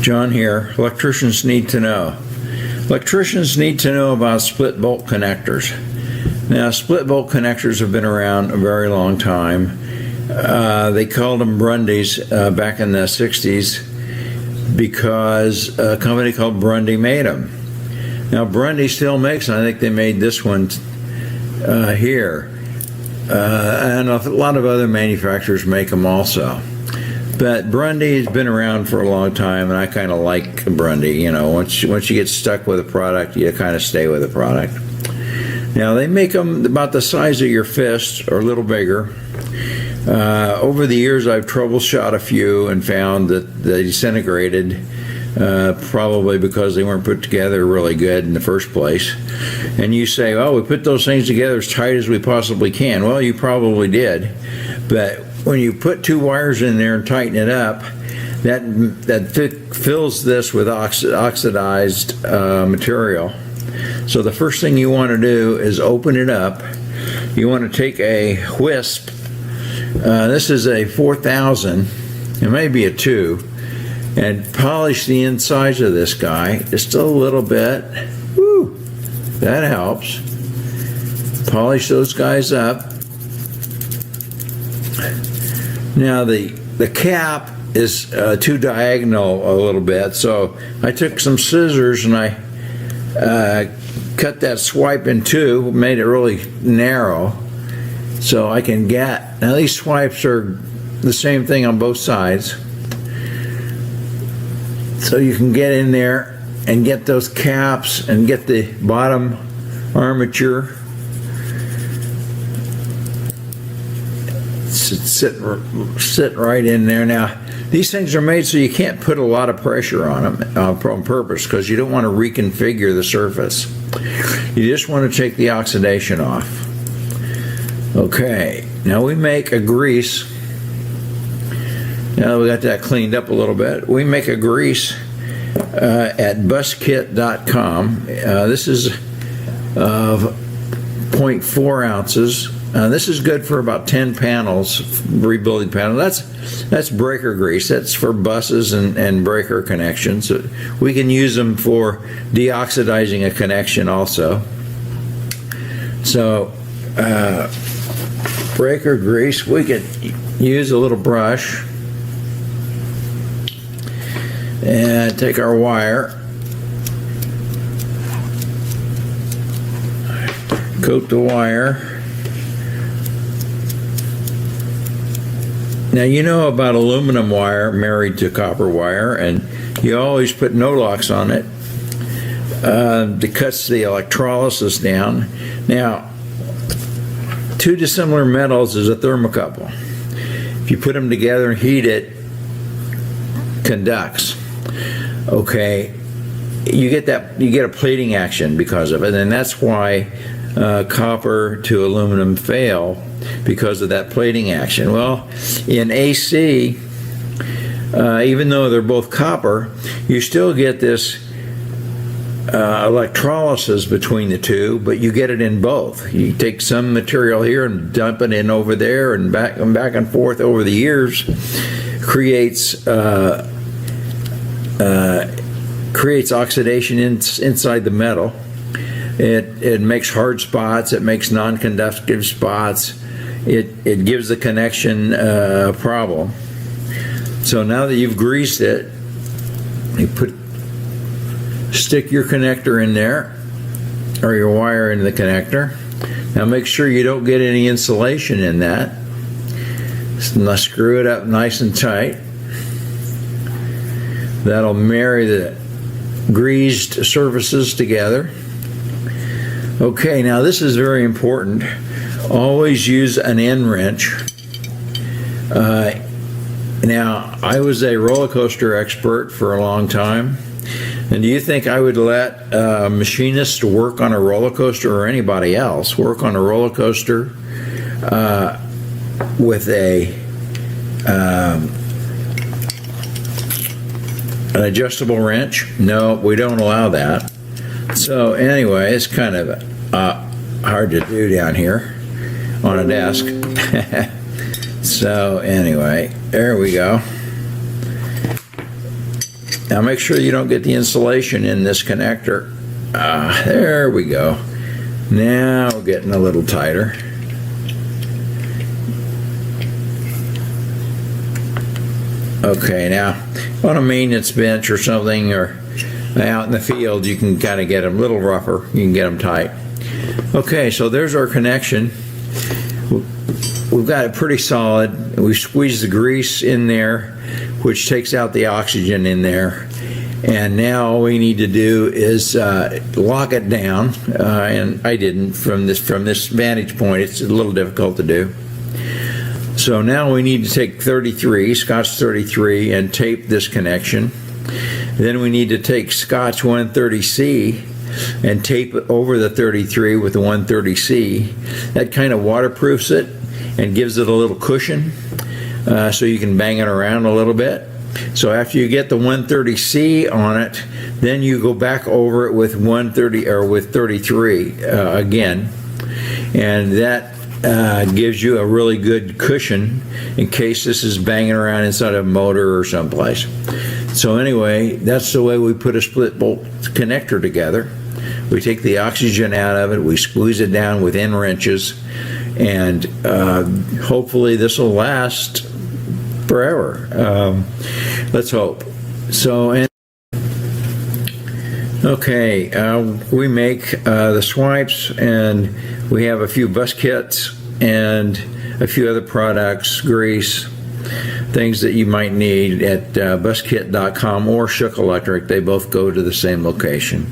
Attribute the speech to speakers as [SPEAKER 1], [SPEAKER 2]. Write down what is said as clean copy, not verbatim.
[SPEAKER 1] John here. Electricians need to know. Electricians need to know about split bolt connectors. Now, split bolt connectors have been around a very long time. They called them Brundys back in the 60s because a company called Grundy made them. Now, Grundy still makes them. I think they made this one here. And a lot of other manufacturers make them also. But Grundy has been around for a long time, and I kind of like Grundy. You know, once you get stuck with a product, you kind of stay with the product. Now, they make them about the size of your fist or a little bigger. Over the years, I've troubleshot a few and found that they disintegrated, probably because they weren't put together really good in the first place. And you say, oh, we put those things together as tight as we possibly can. Well, you probably did. But when you put two wires in there and tighten it up, that fills this with oxidized material. So the first thing you want to do is open it up. You want to take a wisp. This is a 4000. It may be a 2. And polish the insides of this guy just a little bit. Woo! That helps. Polish those guys up. Now the cap is too diagonal a little bit, so I took some scissors and I cut that swipe in two, made it really narrow, so I can get. Now these swipes are the same thing on both sides, so you can get in there and get those caps and get the bottom armature. Sit right in there. Now, these things are made so you can't put a lot of pressure on them on purpose, because you don't want to reconfigure the surface. You just want to take the oxidation off. Okay, now we make a grease. Now that we got that cleaned up a little bit, we make a grease at buskit.com. This is 0.4 ounces. This is good for about 10 panels, rebuilding panels. That's breaker grease. That's for buses and breaker connections. We can use them for deoxidizing a connection also. So, breaker grease, we could use a little brush and take our wire, coat the wire. Now, you know about aluminum wire married to copper wire, and you always put no locks on it. It cuts the electrolysis down. Now, two dissimilar metals is a thermocouple. If you put them together and heat it, conducts. Okay, you get a plating action because of it, and that's why copper to aluminum fail, because of that plating action. Well, in AC, even though they're both copper, you still get this electrolysis between the two, but you get it in both. You take some material here and dump it in over there, and back and forth over the years creates oxidation inside the metal. It makes hard spots. It makes non-conductive spots. It gives the connection a problem. So now that you've greased it, you stick your connector in there, or your wire in the connector. Now make sure you don't get any insulation in that. Now screw it up nice and tight. That'll marry the greased surfaces together. Okay, now this is very important. Always use an end wrench. Now, I was a roller coaster expert for a long time. And do you think I would let a machinist work on a roller coaster, or anybody else work on a roller coaster with an adjustable wrench? No, we don't allow that. So anyway, it's kind of hard to do down here on a desk. So anyway, there we go. Now make sure you don't get the insulation in this connector. There we go. Now we're getting a little tighter. Okay, now on a maintenance bench or something, or out in the field, you can kind of get them a little rougher. You can get them tight. Okay, so there's our connection. We've got it pretty solid. We squeeze the grease in there, which takes out the oxygen in there. And now all we need to do is lock it down. And I didn't from this vantage point. It's a little difficult to do. So now we need to take 33, Scotch 33, and tape this connection. Then we need to take Scotch 130C and tape it over the 33 with the 130C. That kind of waterproofs it and gives it a little cushion, so you can bang it around a little bit. So after you get the 130C on it, then you go back over it with 130 or with 33 again, and that gives you a really good cushion in case this is banging around inside a motor or someplace. So anyway, that's the way we put a split bolt connector together. We take the oxygen out of it, we squeeze it down with end wrenches, and hopefully this will last forever. Let's hope. So, okay, we make the swipes, and we have a few bus kits and a few other products, grease, things that you might need at buskit.com or Shook Electric. They both go to the same location.